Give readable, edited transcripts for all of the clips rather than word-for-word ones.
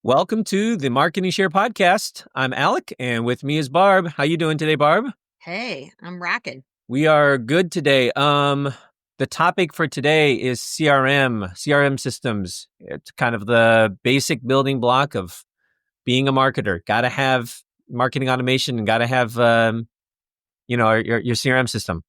Welcome to the Marketing Share podcast. I'm Alec, and with me is Barb. How you doing today, Barb? Hey, I'm rocking. We are good today. The topic for today is CRM systems. It's kind of the basic building block of being a marketer. Got to have marketing automation and got to have your CRM system.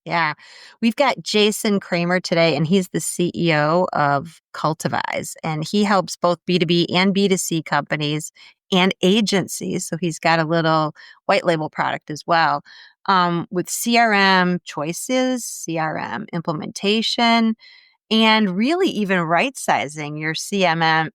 Yeah. We've got Jason Kramer today, and he's the CEO of Cultivize, and he helps both B2B and B2C companies and agencies. So he's got a little white label product as well, with CRM choices, CRM implementation, and really even right sizing your CRM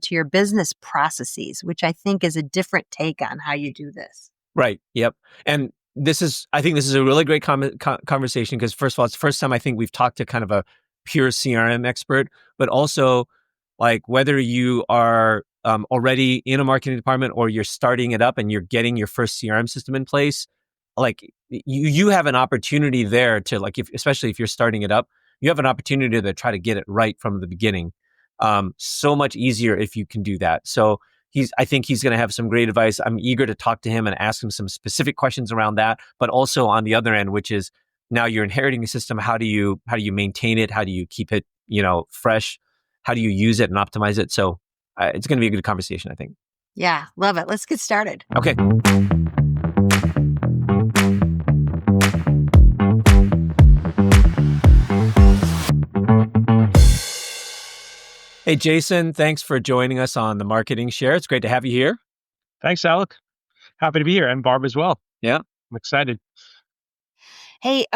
to your business processes, which I think is a different take on how you do this. Right. Yep. And I think this is a really great conversation because first of all, it's the first time I think we've talked to kind of a pure CRM expert, but also like whether you are already in a marketing department or you're starting it up and you're getting your first CRM system in place, like you have an opportunity there to especially if you're starting it up, you have an opportunity to try to get it right from the beginning. So much easier if you can do that. So I think he's going to have some great advice. I'm eager to talk to him and ask him some specific questions around that, but also on the other end, which is now you're inheriting a system. How do you maintain it? How do you keep it, fresh? How do you use it and optimize it? So it's going to be a good conversation, I think. Yeah, love it. Let's get started. Okay. Hey, Jason, thanks for joining us on the Marketing Share. It's great to have you here. Thanks, Alec. Happy to be here, and Barb as well. Yeah. I'm excited. Hey,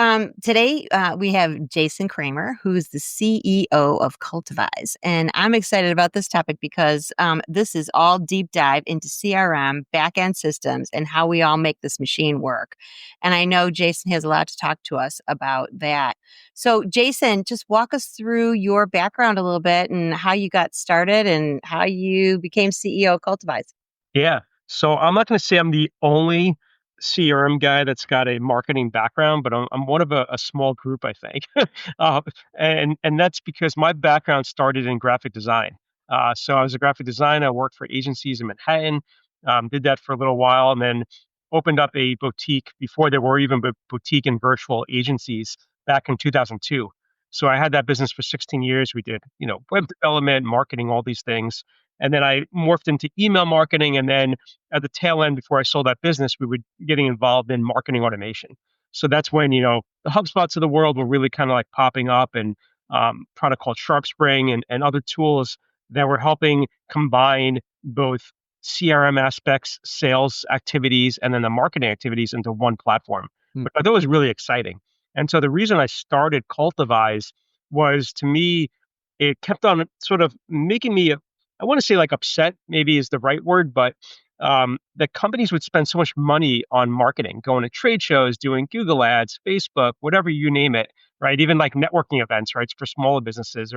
today we have Jason Kramer, who's the CEO of Cultivize. And I'm excited about this topic because this is all deep dive into CRM, backend systems, and how we all make this machine work. And I know Jason has a lot to talk to us about that. So, Jason, just walk us through your background a little bit and how you got started and how you became CEO of Cultivize. Yeah. So I'm not going to say I'm the only CRM guy that's got a marketing background, but I'm one of a small group, I think. uh, and that's because my background started in graphic design. So I was a graphic designer. I worked for agencies in Manhattan, did that for a little while, and then opened up a boutique before there were even boutique and virtual agencies back in 2002. So I had that business for 16 years. We did, web development, marketing, all these things. And then I morphed into email marketing. And then at the tail end, before I sold that business, we were getting involved in marketing automation. So that's when, the HubSpots of the world were really kind of like popping up, and product called SharpSpring and other tools that were helping combine both CRM aspects, sales activities, and then the marketing activities into one platform, which I thought was really exciting. And so the reason I started Cultivize was, to me, it kept on sort of making me, I want to say like upset, maybe is the right word, but that companies would spend so much money on marketing, going to trade shows, doing Google ads, Facebook, whatever you name it, right? Even like networking events, right? For smaller businesses,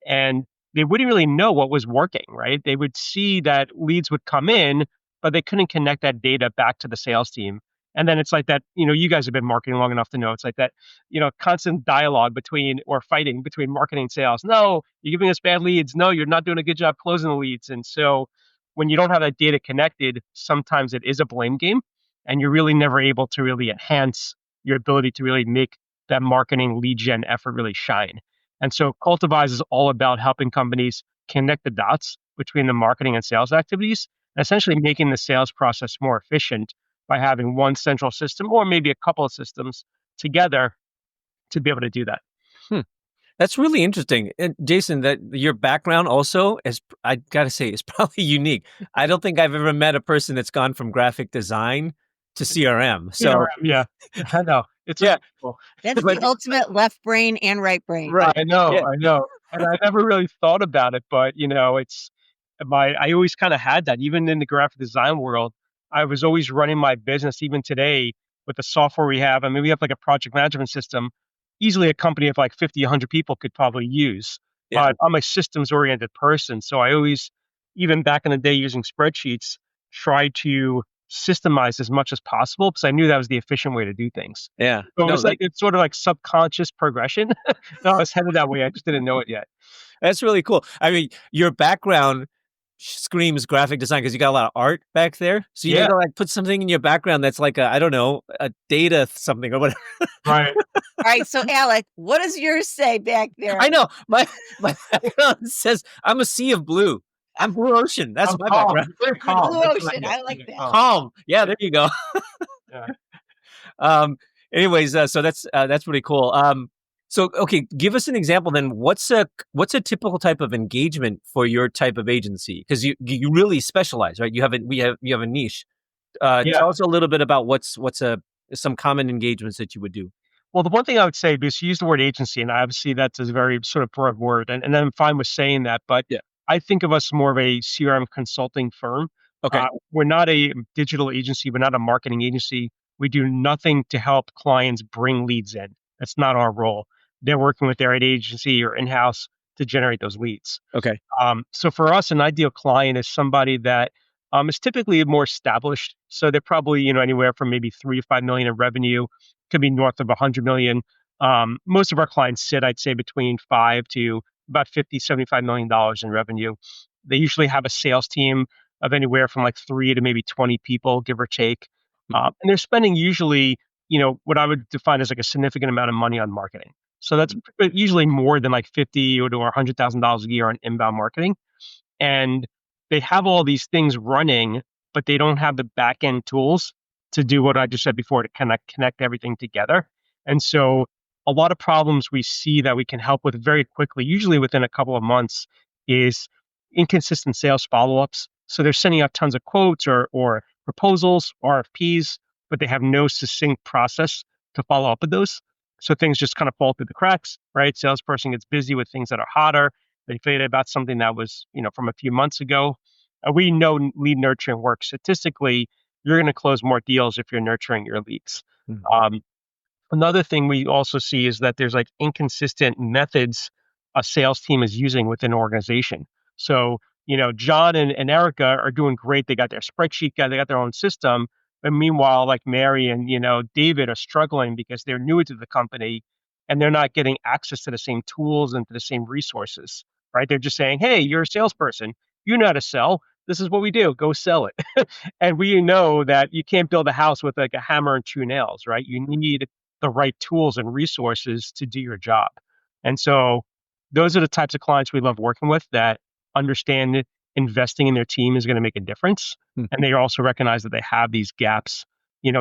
and they wouldn't really know what was working, right? They would see that leads would come in, but they couldn't connect that data back to the sales team. And then it's like that, you guys have been marketing long enough to know it's like that, constant dialogue fighting between marketing and sales. No, you're giving us bad leads. No, you're not doing a good job closing the leads. And so when you don't have that data connected, sometimes it is a blame game, and you're really never able to really enhance your ability to really make that marketing lead gen effort really shine. And so Cultivize is all about helping companies connect the dots between the marketing and sales activities, and essentially making the sales process more efficient by having one central system or maybe a couple of systems together to be able to do that. That's really interesting. And Jason, that your background also, I got to say, is probably unique. I don't think I've ever met a person that's gone from graphic design to CRM. So yeah, I know. It's cool. That's the ultimate left brain and right brain. Right. I know. And I never really thought about it, but I always kind of had that. Even in the graphic design world, I was always running my business, even today with the software we have. I mean, we have like a project management system, easily a company of like 50, 100 people could probably use. Yeah. But I'm a systems oriented person. So I always, even back in the day using spreadsheets, tried to systemize as much as possible because I knew that was the efficient way to do things. Yeah. So it's sort of like subconscious progression. No, I was headed that way. I just didn't know it yet. That's really cool. I mean, your background screams graphic design because you got a lot of art back there. So you need Yeah, to like put something in your background that's like I don't know, a data something or whatever. right. All right, so Alec, what does yours say back there? I know my background says I'm a sea of blue. I'm blue ocean. That's I'm my calm. background. You're very You're calm. blue That's what I ocean. get. I like Yeah, that. calm. Calm. Yeah, there you go. Yeah. Um, anyways, so that's pretty cool. So okay, give us an example then. What's a typical type of engagement for your type of agency? Because you really specialize, right? You have a niche. Yeah. Tell us a little bit about some common engagements that you would do. Well, the one thing I would say, because you use the word agency, and obviously that's a very sort of broad word, and I'm fine with saying that, but Yeah. I think of us more of a CRM consulting firm. Okay. We're not a digital agency. We're not a marketing agency. We do nothing to help clients bring leads in. That's not our role. They're working with their ad agency or in-house to generate those leads. Okay. So for us, an ideal client is somebody that is typically more established. So they're probably anywhere from maybe 3 to 5 million in revenue, could be north of 100 million. Most of our clients sit, I'd say, between 5 to about 50, $75 million in revenue. They usually have a sales team of anywhere from like 3 to maybe 20 people, give or take, and they're spending usually what I would define as like a significant amount of money on marketing. So that's usually more than like 50 or to $100,000 a year on inbound marketing. And they have all these things running, but they don't have the back end tools to do what I just said before to connect everything together. And so a lot of problems we see that we can help with very quickly, usually within a couple of months, is inconsistent sales follow-ups. So they're sending out tons of quotes or proposals, RFPs, but they have no succinct process to follow up with those. So things just kind of fall through the cracks, right? Salesperson gets busy with things that are hotter. They forget about something that was, from a few months ago. We know lead nurturing works. Statistically, you're going to close more deals if you're nurturing your leads. Mhm. Another thing we also see is that there's like inconsistent methods a sales team is using within an organization. So, John and Erica are doing great. They got their spreadsheet guy, they got their own system. But meanwhile, like Mary and, David are struggling because they're new to the company and they're not getting access to the same tools and to the same resources, right? They're just saying, hey, you're a salesperson. You know how to sell. This is what we do. Go sell it. And we know that you can't build a house with like a hammer and 2 nails, right? You need the right tools and resources to do your job. And so those are the types of clients we love working with that understand investing in their team is going to make a difference. Mhm. And they also recognize that they have these gaps,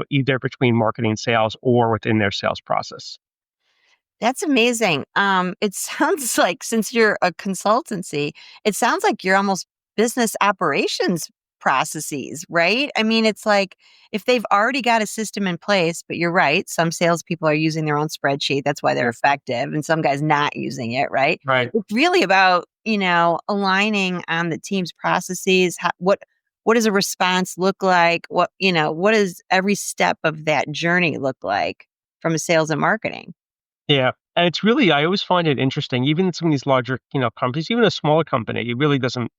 either between marketing and sales or within their sales process. That's amazing. It sounds like since you're a consultancy, it sounds like you're almost business operations processes, right? I mean, it's like if they've already got a system in place, but you're right, some salespeople are using their own spreadsheet. That's why they're effective, and some guys not using it, right? Right. It's really about aligning on the team's processes. What does a response look like? What does every step of that journey look like from a sales and marketing? Yeah. And it's really, I always find it interesting, even in some of these larger, companies, even a smaller company, it really doesn't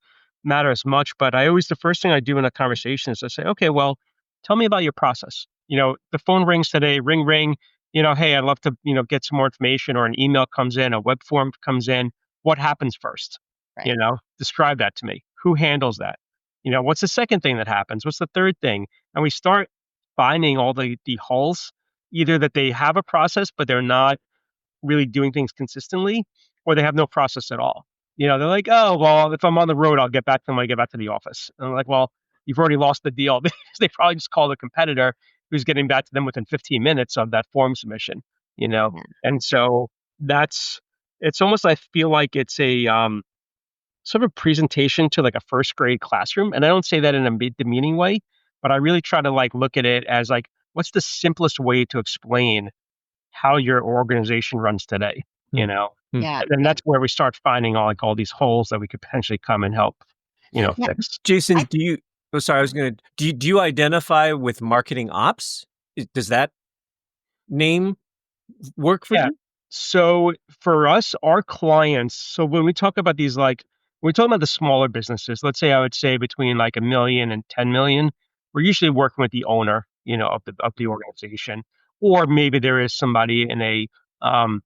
matter as much. But the first thing I do in a conversation is I say, okay, well, tell me about your process. The phone rings today, ring, ring, hey, I'd love to, get some more information, or an email comes in, a web form comes in. What happens first? Right. Describe that to me. Who handles that? What's the second thing that happens? What's the third thing? And we start finding all the holes, either that they have a process, but they're not really doing things consistently, or they have no process at all. They're like, oh, well, if I'm on the road, I'll get back to them when I get back to the office. And I'm like, well, you've already lost the deal because they probably just called a competitor who's getting back to them within 15 minutes of that form submission, you know? Yeah. And so it's almost, I feel like it's a sort of presentation to like a first grade classroom. And I don't say that in a demeaning way, but I really try to like look at it as like, what's the simplest way to explain how your organization runs today, you Hmm. know? Hmm. Yeah. And then that's where we start finding all these holes that we could potentially come and help, Yeah. fix. Jason, I do you? Oh, sorry, I was gonna. Do you identify with marketing ops? Does that name work for Yeah. you? So for us, our clients, so when we talk about these, like, when we talk about the smaller businesses, let's say I would say between like 1 million and 10 million, we're usually working with the owner, of the organization, or maybe there is somebody in um,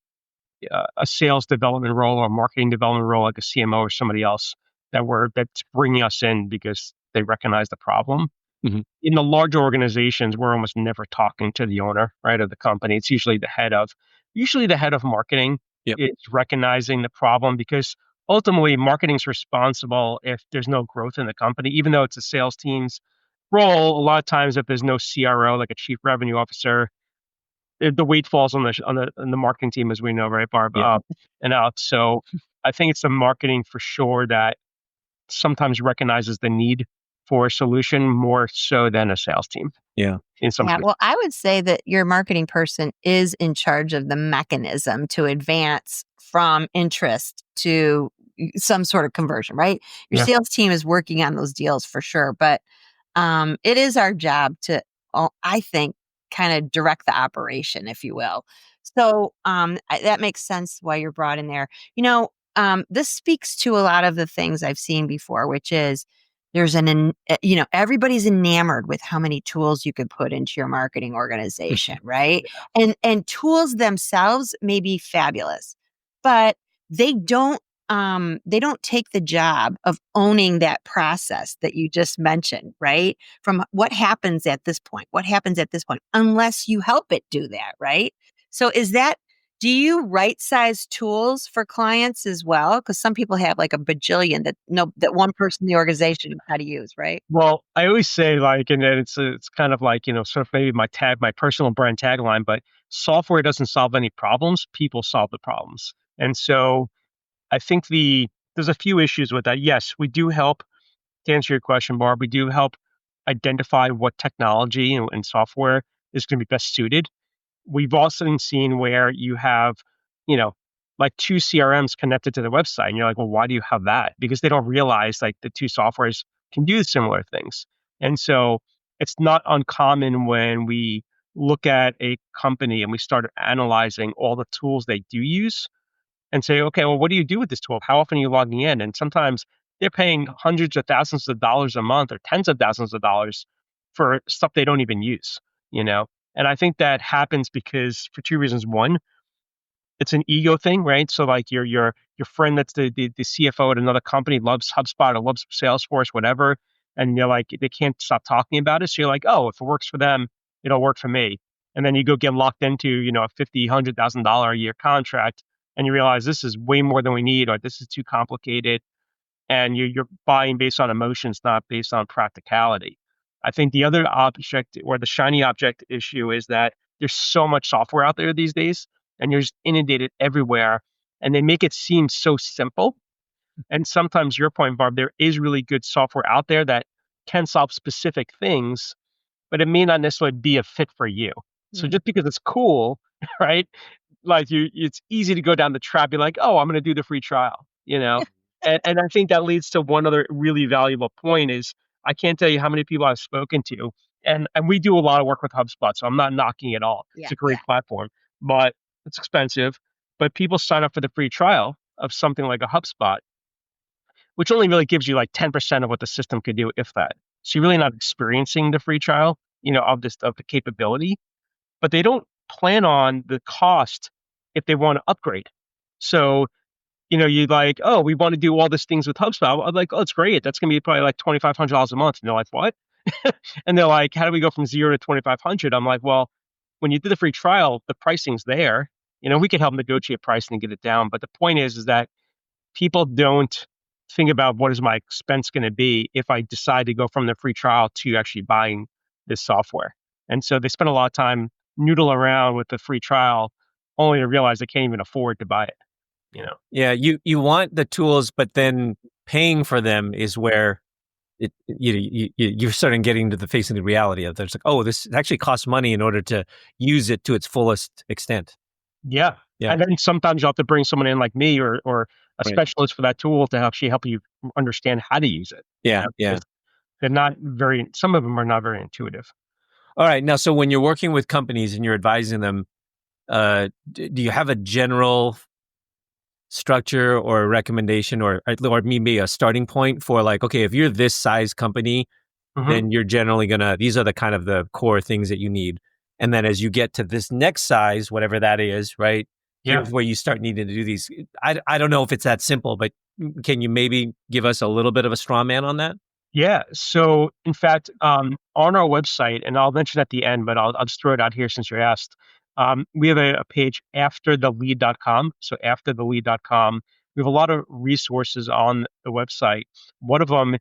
a sales development role or marketing development role, like a CMO or somebody else. that's bringing us in because they recognize the problem. Mhm. In the larger organizations, we're almost never talking to the owner, right, of the company. It's usually the head of marketing Yep. is recognizing the problem because ultimately marketing's responsible if there's no growth in the company, even though it's a sales team's role. A lot of times, if there's no CRO, like a chief revenue officer, the weight falls on the marketing team, as we know, right, Barb, Yeah. and out. So I think it's the marketing for sure that sometimes recognizes the need for a solution more so than a sales team Yeah. in some Yeah, cases. well, I would say that your marketing person is in charge of the mechanism to advance from interest to some sort of conversion, right? Your Yeah. sales team is working on those deals for sure, but it is our job to, I think, kind of direct the operation, if you will. So that makes sense why you're brought in there. This speaks to a lot of the things I've seen before, which is everybody's enamored with how many tools you could put into your marketing organization, right? And tools themselves may be fabulous, but they don't they don't take the job of owning that process that you just mentioned, right? From what happens at this point, unless you help it do that, right? So do you right size tools for clients as well? Because some people have like a bajillion that one person in the organization knows how to use, right? Well, I always say like, and then it's kind of like, sort of maybe my personal brand tagline, but software doesn't solve any problems. People solve the problems. And so I think there's a few issues with that. Yes, we do help to answer your question, Barb. We do help identify what technology and software is going to be best suited. We've also seen where you have, you know, like two CRMs connected to the website. And you're like, well, why do you have that? Because they don't realize like the two softwares can do similar things. And so it's not uncommon when we look at a company and we start analyzing all the tools they do use and say, okay, well, what do you do with this tool? How often are you logging in? And sometimes they're paying hundreds of thousands of dollars a month or tens of thousands of dollars for stuff they don't even use, you know? And I think that happens because for two reasons. One, it's an ego thing, right? So like your friend that's the CFO at another company loves HubSpot or loves Salesforce, whatever, and you're like they can't stop talking about it. So you're like, oh, if it works for them, it'll work for me. And then you go get locked into a $50,000-$100,000 a year contract, and you realize this is way more than we need, or this is too complicated, and you're buying based on emotions, not based on practicality. I think the other object or the shiny object issue is that there's so much software out there these days and you're just inundated everywhere and they make it seem so simple. And sometimes your point, Barb, there is really good software out there that can solve specific things, but it may not necessarily be a fit for you. So Mhm. just because it's cool, right? Like it's easy to go down the trap. Be like, oh, I'm going to do the free trial, And I think that leads to one other really valuable point is I can't tell you how many people I've spoken to, and we do a lot of work with HubSpot, so I'm not knocking it all. Yeah, It's a great yeah. platform, but it's expensive. But people sign up for the free trial of something like a HubSpot, which only really gives you like 10% of what the system could do, if that. So you're really not experiencing the free trial, of the capability, but they don't plan on the cost if they want to upgrade. So, you're like, oh, we want to do all these things with HubSpot. I'm like, oh, it's great. That's going to be probably like $2,500 a month. And they're like, what? And they're like, how do we go from 0 to 2,500? I'm like, well, when you did the free trial, the pricing's there. We can help negotiate pricing and get it down. But the point is that people don't think about what is my expense going to be if I decide to go from the free trial to actually buying this software. And so they spend a lot of time noodle around with the free trial only to realize they can't even afford to buy it. Yeah, you want the tools, but then paying for them is where you're starting getting to the facing the reality of there's like, oh, this actually costs money in order to use it to its fullest extent. Yeah. Yeah, And then sometimes you have to bring someone in like me or a right. specialist for that tool to actually help you understand how to use it. Yeah, yeah. Because some of them are not very intuitive. All right. Now, so when you're working with companies and you're advising them, do you have a general structure or a recommendation or maybe a starting point for like, okay, if you're this size company, Hmm. then you're generally these are the kind of the core things that you need. And then as you get to this next size, whatever that is, right? Yeah. here's where you start needing to do these. I don't know if it's that simple, but can you maybe give us a little bit of a straw man on that? Yeah. So, in fact, on our website, and I'll mention at the end, but I'll just throw it out here since you asked. We have a page afterthelead.com. So, afterthelead.com, we have a lot of resources on the website. One of them,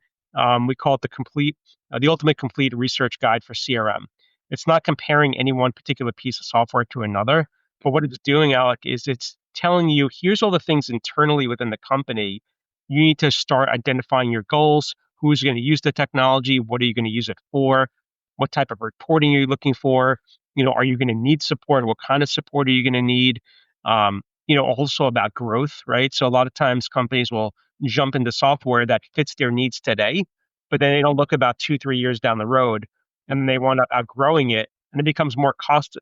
we call it the ultimate complete research guide for CRM. It's not comparing any one particular piece of software to another, but what it's doing, Alec, is it's telling you here's all the things internally within the company. You need to start identifying your goals. Who's going to use the technology? What are you going to use it for? What type of reporting are you looking for? Are you going to need support? What kind of support are you going to need? Also about growth, right? So a lot of times companies will jump into software that fits their needs today, but then they don't look about 2, 3 years down the road, and they want to outgrowing it, and it becomes more cost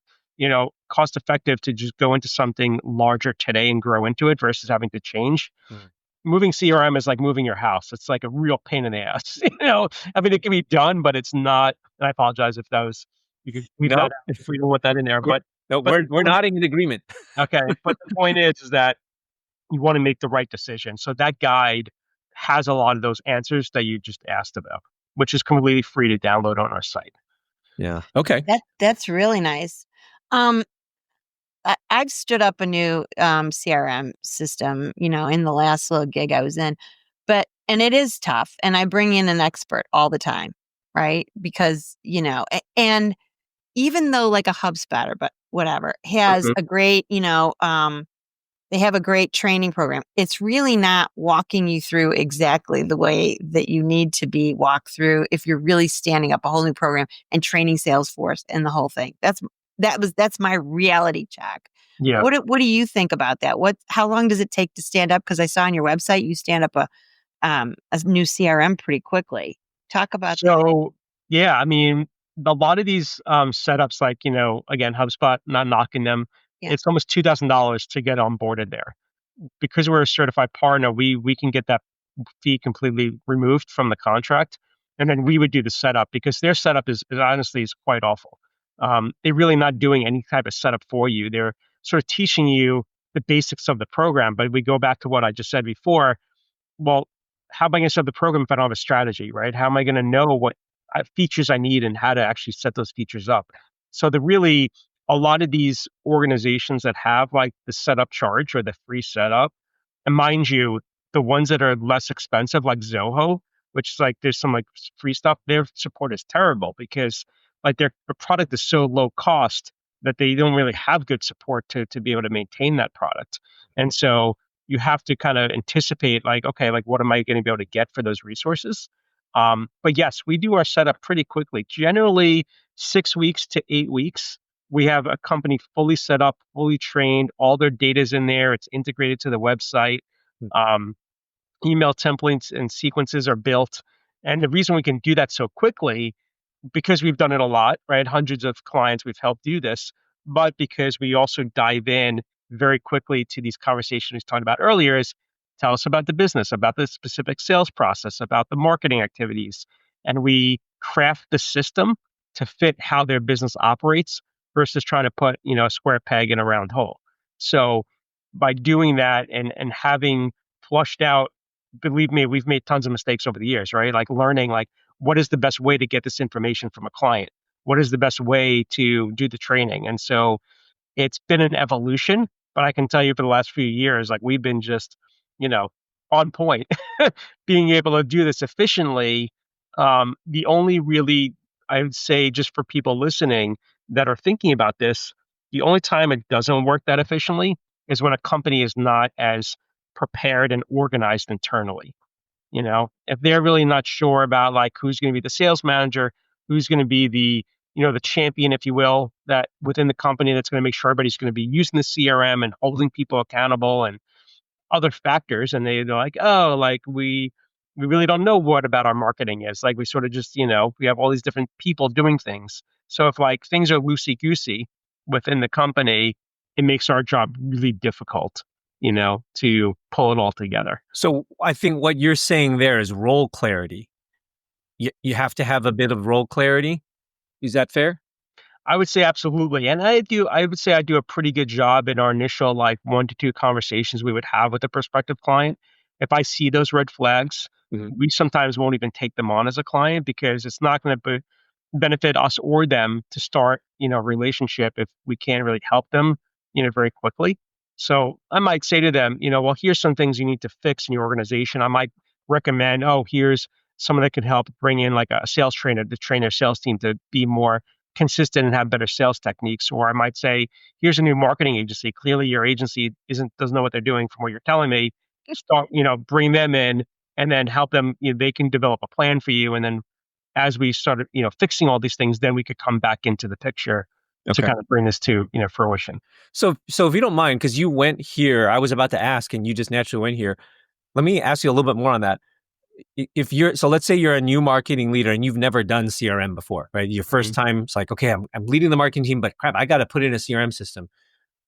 effective to just go into something larger today and grow into it versus having to change. Mm. Moving CRM is like moving your house. It's like a real pain in the ass. I mean, it can be done, but it's not. And I apologize if that was, you could leave that No, out if we don't want that in there. we're, no, But the we're point, nodding in agreement. okay. But the point is that you want to make the right decision. So that guide has a lot of those answers that you just asked about, which is completely free to download on our site. Yeah. Okay. That's really nice. Um, I've stood up a new CRM system, in the last little gig I was in, and it is tough. And I bring in an expert all the time, right? Because and even though like a HubSpot or but whatever has Mhm. a great, they have a great training program. It's really not walking you through exactly the way that you need to be walked through if you're really standing up a whole new program and training Salesforce and the whole thing. That's my reality check. Yeah. What do you think about that? How long does it take to stand up? Because I saw on your website you stand up a new CRM pretty quickly. Talk about that. So, yeah, I mean, a lot of these setups, like, again, HubSpot, not knocking them, Yeah. it's almost $2,000 to get onboarded there. Because we're a certified partner, we can get that fee completely removed from the contract, and then we would do the setup because their setup is honestly is quite awful. They're really not doing any type of setup for you. They're sort of teaching you the basics of the program. But we go back to what I just said before. Well, how am I going to set the program if I don't have a strategy, right? How am I going to know what features I need and how to actually set those features up? So a lot of these organizations that have like the setup charge or the free setup, and mind you, the ones that are less expensive, like Zoho, which is like there's some like free stuff, their support is terrible because like their product is so low cost that they don't really have good support to be able to maintain that product. And so you have to kind of anticipate like, okay, like what am I going to be able to get for those resources? But yes, we do our setup pretty quickly, generally 6 weeks to 8 weeks. We have a company fully set up, fully trained, all their data's in there, it's integrated to the website. Um, Email templates and sequences are built. And the reason we can do that so quickly, because we've done it a lot, right? Hundreds of clients we've helped do this, but because we also dive in very quickly to these conversations we was talking about earlier is tell us about the business, about the specific sales process, about the marketing activities. And we craft the system to fit how their business operates versus trying to put, a square peg in a round hole. So by doing that and having flushed out, believe me, we've made tons of mistakes over the years, right? Like learning like what is the best way to get this information from a client? What is the best way to do the training? And so it's been an evolution, but I can tell you for the last few years, like we've been just, you know, on point, being able to do this efficiently. The only really, I would say, just for people listening that are thinking about this, the only time it doesn't work that efficiently is when a company is not as prepared and organized internally. If they're really not sure about like who's going to be the sales manager, who's going to be the champion, if you will, that within the company that's going to make sure everybody's going to be using the CRM and holding people accountable and other factors. And they're like, oh, like we really don't know what about our marketing is. Like we sort of just, we have all these different people doing things. So if like things are loosey goosey within the company, it makes our job really difficult, to pull it all together. So I think what you're saying there is role clarity. You have to have a bit of role clarity. Is that fair? I would say absolutely. And I would say I do a pretty good job in our initial like 1 to 2 conversations we would have with a prospective client. If I see those red flags, Mhm. we sometimes won't even take them on as a client because it's not going to benefit us or them to start, a relationship if we can't really help them, very quickly. So I might say to them, well, here's some things you need to fix in your organization. I might recommend, oh, here's someone that could help bring in like a sales trainer to train their sales team to be more consistent and have better sales techniques. Or I might say, here's a new marketing agency. Clearly your agency doesn't know what they're doing from what you're telling me. Just start, bring them in and then help them, they can develop a plan for you. And then as we started, fixing all these things, then we could come back into the picture to Okay. kind of bring this to, fruition. So if you don't mind, because you went here, I was about to ask, and you just naturally went here. Let me ask you a little bit more on that. If you're so, let's say you're a new marketing leader and you've never done CRM before, right? Your first Mhm. time, it's like, okay, I'm leading the marketing team, but crap, I got to put in a CRM system.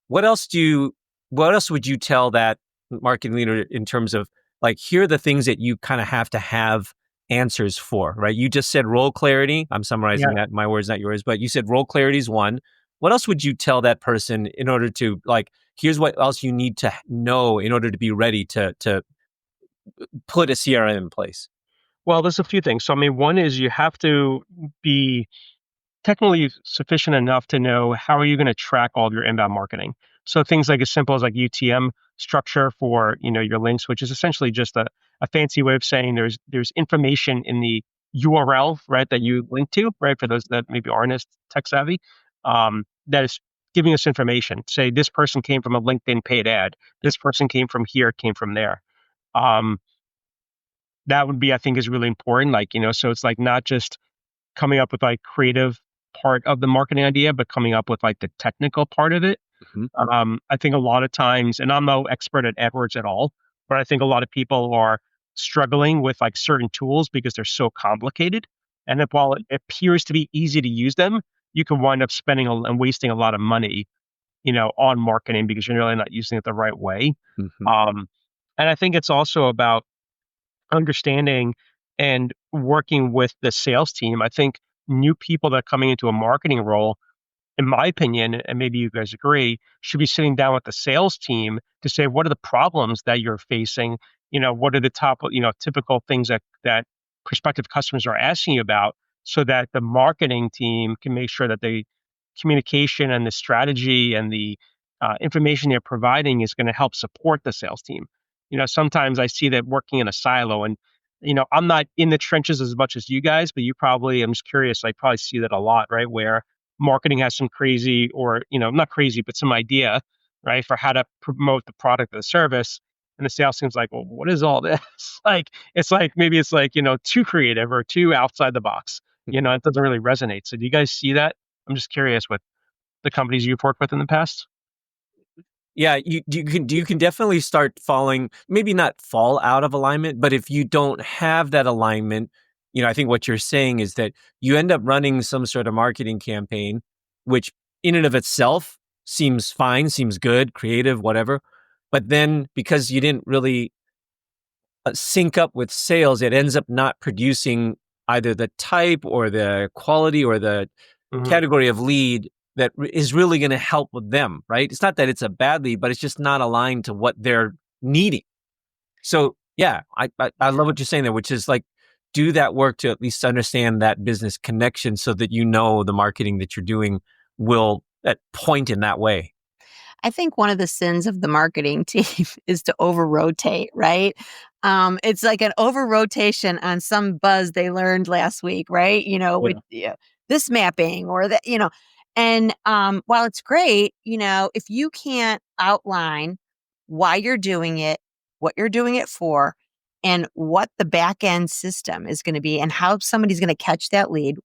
What else do you, what else would you tell that marketing leader in terms of like, here are the things that you kind of have to have answers for, right? You just said role clarity. I'm summarizing Yeah. that, my words, not yours, but you said role clarity is one. What else would you tell that person in order to like, here's what else you need to know in order to be ready to put a CRM in place? Well, there's a few things. So, I mean, one is you have to be technically sufficient enough to know how are you going to track all of your inbound marketing. So things like as simple as like UTM structure for your links, which is essentially just a fancy way of saying there's information in the URL, right, that you link to, right, for those that maybe aren't as tech savvy, that is giving us information. Say this person came from a LinkedIn paid ad, this person came from here, came from there. Um, that would be, I think, is really important. Like, so it's like not just coming up with like creative part of the marketing idea, but coming up with like the technical part of it. Mhm. I think a lot of times, and I'm no expert at AdWords at all, but I think a lot of people are struggling with like certain tools because they're so complicated. And if while it appears to be easy to use them, you can wind up spending and wasting a lot of money, on marketing because you're really not using it the right way. Mhm. Um, and I think it's also about understanding and working with the sales team. I think new people that are coming into a marketing role, in my opinion, and maybe you guys agree, should be sitting down with the sales team to say, what are the problems that you're facing? What are the top, typical things that prospective customers are asking you about so that the marketing team can make sure that the communication and the strategy and the information they're providing is going to help support the sales team. Sometimes I see that working in a silo and I'm not in the trenches as much as you guys, but you probably, I'm just curious, I probably see that a lot, right? Where marketing has some crazy or, not crazy, but some idea, right, for how to promote the product or the service. And the sales team's like, well, what is all this? Like, it's like, maybe it's like, too creative or too outside the box. It doesn't really resonate. So do you guys see that? I'm just curious with the companies you've worked with in the past. Yeah, you can definitely start falling, maybe not fall out of alignment, but if you don't have that alignment, I think what you're saying is that you end up running some sort of marketing campaign, which in and of itself seems fine, seems good, creative, whatever. But then because you didn't really sync up with sales, it ends up not producing either the type or the quality or the Hmm. category of lead that is really going to help with them, right? It's not that it's a bad lead, but it's just not aligned to what they're needing. So yeah, I love what you're saying there, which is like do that work to at least understand that business connection so that the marketing that you're doing will point in that way. I think one of the sins of the marketing team is to over rotate, right? It's like an over rotation on some buzz they learned last week, right? With Yeah. this mapping or that, and while it's great, if you can't outline why you're doing it, what you're doing it for, and what the back end system is going to be, and how somebody's going to catch that lead,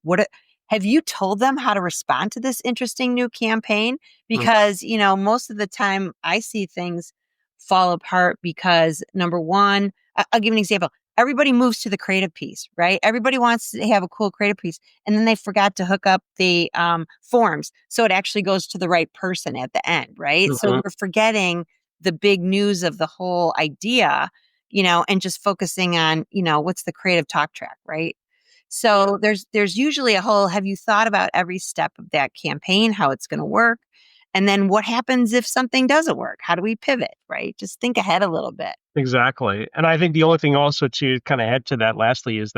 have you told them how to respond to this interesting new campaign? Because, most of the time I see things fall apart because number one, I'll give you an example. Everybody moves to the creative piece, right? Everybody wants to have a cool creative piece. And then they forgot to hook up the forms. So it actually goes to the right person at the end, right? So Hmm. we're forgetting the big news of the whole idea, and just focusing on, what's the creative talk track, right? So there's usually a whole, have you thought about every step of that campaign, how it's going to work? And then what happens if something doesn't work? How do we pivot, right? Just think ahead a little bit. Exactly. And I think the only thing also to kind of head to that lastly is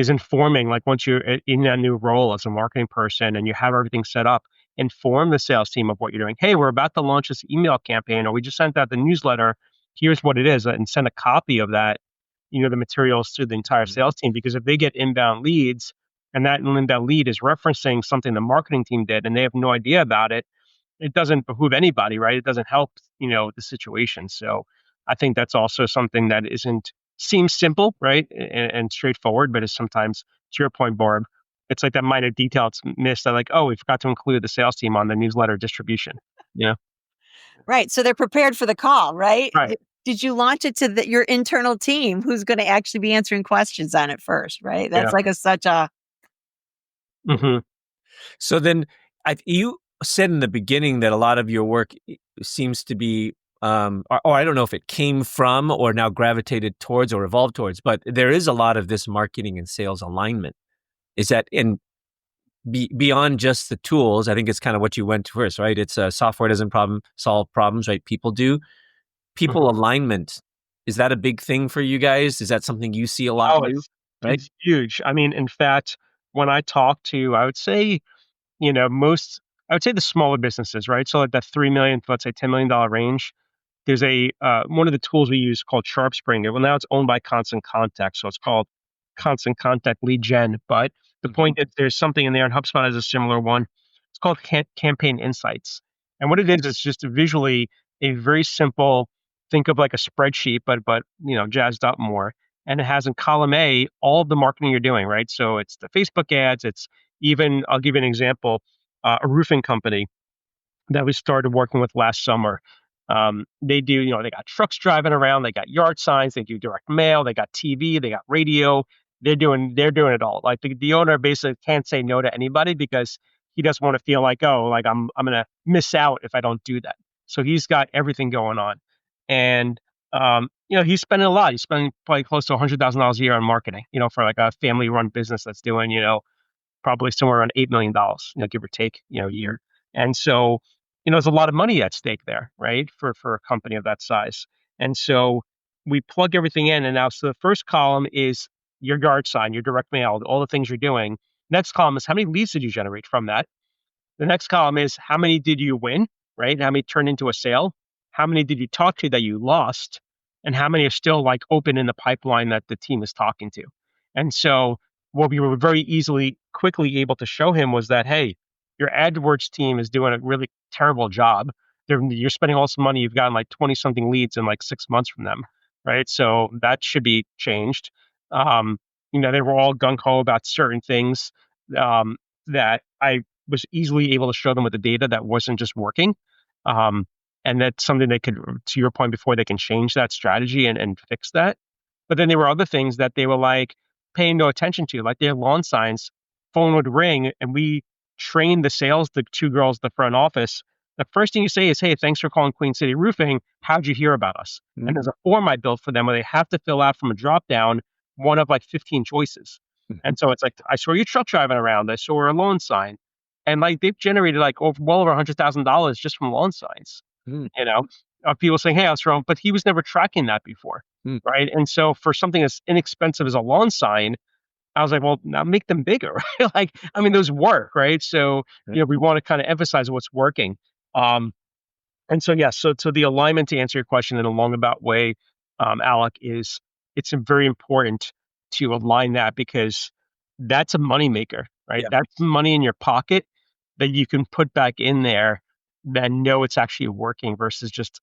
informing, like once you're in that new role as a marketing person and you have everything set up, inform the sales team of what you're doing. Hey, we're about to launch this email campaign, or we just sent out the newsletter. Here's what it is, and send a copy of that, the materials to the entire sales team. Because if they get inbound leads and that inbound lead is referencing something the marketing team did and they have no idea about it, it doesn't behoove anybody, right? It doesn't help, the situation. So I think that's also something that isn't seems simple, right, and straightforward, but is sometimes, to your point, Barb, it's like that minor detail it's missed. That like, oh, we forgot to include the sales team on the newsletter distribution. Yeah, Right. So they're prepared for the call, right? right. Did you launch it to your internal team who's going to actually be answering questions on it first, right? Yeah. That's like such a, Hmm. So then, you said in the beginning that a lot of your work seems to be, or I don't know if it came from or now gravitated towards or evolved towards, but there is a lot of this marketing and sales alignment. Is that beyond just the tools? I think it's kind of what you went to first, right? It's software doesn't solve problems, right? People do. People Hmm. alignment, is that a big thing for you guys? Is that something you see a lot Oh, too? Right? it's huge. I mean, in fact, when I talk to, I would say, most, I would say the smaller businesses, right? So like that 3 million to let's say $10 million range. There's a one of the tools we use called SharpSpring. Well, now it's owned by Constant Contact, so it's called Constant Contact Lead Gen. But the Mhm. point is, there's something in there, and HubSpot has a similar one. It's called Campaign Insights, and what it is just visually a very simple. Think of like a spreadsheet, but jazzed up more, and it has in column A all of the marketing you're doing, right? So it's the Facebook ads. It's even, I'll give you an example, a roofing company that we started working with last summer. They do, they got trucks driving around, they got yard signs, they do direct mail, they got TV, they got radio. They're doing it all. Like the owner basically can't say no to anybody because he doesn't want to feel like, oh, like I'm gonna miss out if I don't do that. So he's got everything going on, and he's spending a lot. He's spending probably close to $100,000 a year on marketing. For like a family run business that's doing probably somewhere around $8 million, give or take, a year. And so, there's a lot of money at stake there, right? For a company of that size. And so we plug everything in. And now, so the first column is your yard sign, your direct mail, all the things you're doing. Next column is how many leads did you generate from that? The next column is how many did you win, right? How many turned into a sale? How many did you talk to that you lost? And how many are still like open in the pipeline that the team is talking to? And so what we were very quickly able to show him was that, hey, your AdWords team is doing a really terrible job. You're spending all this money. You've gotten like 20 something leads in like 6 months from them, right? So that should be changed. Um, they were all gung ho about certain things um, that I was easily able to show them with the data that wasn't just working. Um, and that's something they could, to your point before, they can change that strategy and fix that. But then there were other things that they were like paying no attention to, like their lawn signs, phone would ring, and we trained the two girls at the front office. The first thing you say is, hey, thanks for calling Queen City Roofing. How'd you hear about us? And there's a form I built for them where they have to fill out from a drop down one of like 15 choices. And so it's like, I saw your truck driving around. I saw a lawn sign. And like they've generated like well over $100,000 just from lawn signs, Mm. you know, of people saying, hey, I was wrong, but he was never tracking that before. Mm. Right. And so for something as inexpensive as a lawn sign, I was like, well, now make them bigger. Right? Like, I mean, those work. Right. So, Right. we want to kind of emphasize what's working. And so, yes, so the alignment, to answer your question in a long-about way, Alec, is it's very important to align that because that's a moneymaker, right? Yeah. That's money in your pocket that you can put back in there that know it's actually working versus just,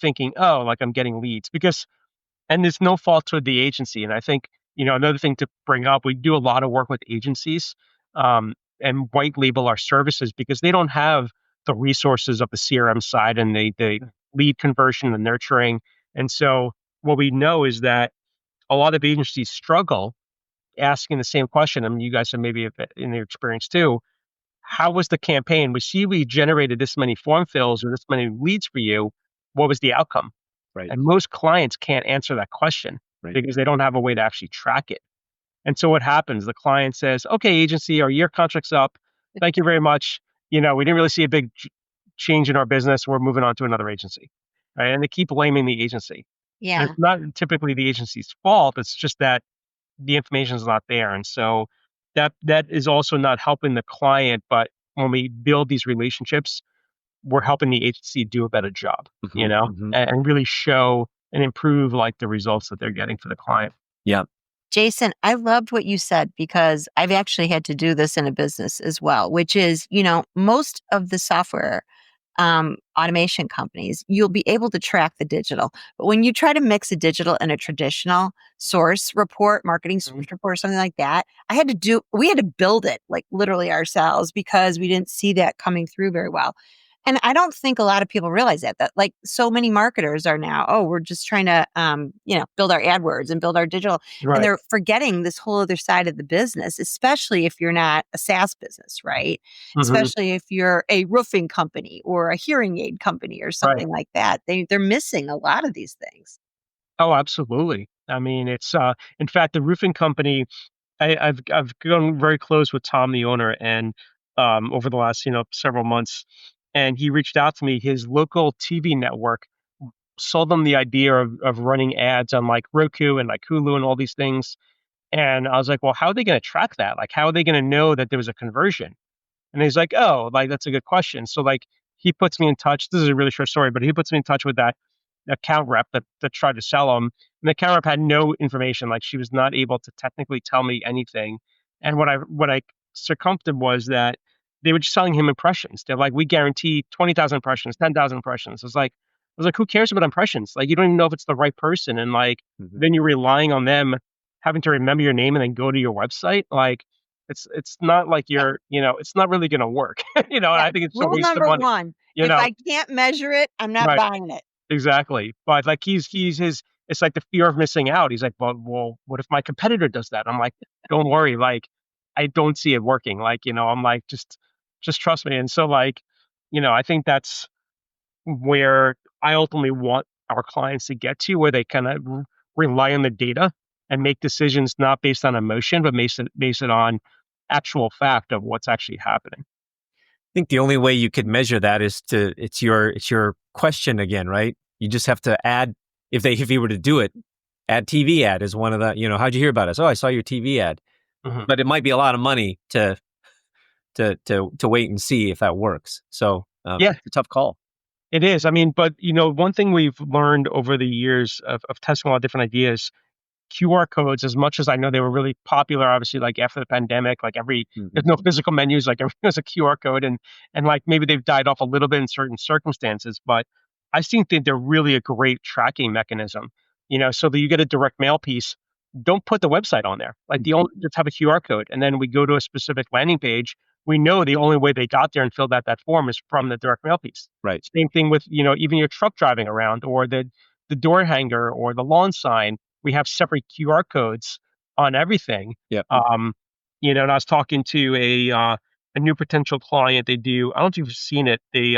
thinking, oh, like I'm getting leads. Because and there's no fault to the agency. And I think, another thing to bring up, we do a lot of work with agencies and white label our services because they don't have the resources of the CRM side and the lead conversion, the nurturing. And so what we know is that a lot of agencies struggle asking the same question. I mean, you guys have maybe in your experience too. How was the campaign? We see we generated this many form fills or this many leads for you. What was the outcome? Right. And most clients can't answer that question Right. because they don't have a way to actually track it. And so what happens? The client says, "Okay, agency, our year contract's up. Thank you very much. We didn't really see a big change in our business. We're moving on to another agency." Right? And they keep blaming the agency. And Yeah. it's not typically the agency's fault. It's just that the information is not there. And so that is also not helping the client. But when we build these relationships, we're helping the agency do a better job, Hmm. Hmm. and really show and improve like the results that they're getting for the client. Yeah. Jason, I loved what you said because I've actually had to do this in a business as well, which is, most of the software automation companies, you'll be able to track the digital. But when you try to mix a digital and a traditional source report, marketing Mhm. source report, something like that, we had to build it like literally ourselves because we didn't see that coming through very well. And I don't think a lot of people realize that like so many marketers are now, oh, we're just trying to, build our AdWords and build our digital. And Right. they're forgetting this whole other side of the business, especially if you're not a SaaS business, right? Hmm. Especially if you're a roofing company or a hearing aid company or Right. something like that. They're missing a lot of these things. Oh, absolutely. I mean, it's in fact the roofing company. I've grown very close with Tom, the owner, and over the last several months, and he reached out to me. His local TV network sold them the idea of running ads on like Roku and like Hulu and all these things. And I was like, well, how are they going to track that? Like, how are they going to know that there was a conversion? And he's like, "Oh, like that's a good question." So like he puts me in touch. This is a really short story, but he puts me in touch with that account rep that tried to sell him. And the account rep had no information. Like she was not able to technically tell me anything. And what I succumbed to was that they were just selling him impressions. They're like, "We guarantee 20,000 impressions, 10,000 impressions." I was like, "Who cares about impressions? Like you don't even know if it's the right person." And like Hmm. then you're relying on them having to remember your name and then go to your website. Like it's not like Yeah. it's not really gonna work, and Yeah. I think it's a Rule waste of number money, one, you if know? I can't measure it, I'm not Right, buying it. exactly, but, like, he's his it's like the fear of missing out. He's like, "Well, what if my competitor does that?" I'm like, "Don't worry, like, I don't see it working." Like, I'm like, "Just trust me," and so, like, I think that's where I ultimately want our clients to get to, where they kinda rely on the data and make decisions not based on emotion, but base it on actual fact of what's actually happening. I think the only way you could measure that is it's your question again, right? You just have to add if you were to do it, add TV ad is one of the, how'd you hear about us? Oh, I saw your TV ad. Mhm. But it might be a lot of money to wait and see if that works. So Yeah, it's a tough call. it is. I mean, but one thing we've learned over the years of testing a lot of different ideas, QR codes, as much as I know they were really popular, obviously, like after the pandemic, like there's Hmm. no physical menus, like everything was a QR code, and like maybe they've died off a little bit in certain circumstances, but I still think they're really a great tracking mechanism. So that you get a direct mail piece, don't put the website on there. Like the Hmm. only just have a QR code, and then we go to a specific landing page. We know the only way they got there and filled out that form is from the direct mail piece. Right. Same thing with even your truck driving around or the door hanger or the lawn sign. We have separate QR codes on everything. Yep. Um, and I was talking to a new potential client. They do. I don't know if you've seen it. They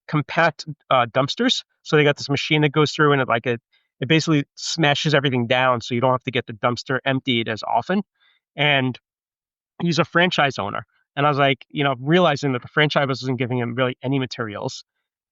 compact dumpsters. So they got this machine that goes through and it basically smashes everything down, so you don't have to get the dumpster emptied as often. And he's a franchise owner. And I was like, realizing that the franchise wasn't giving him really any materials.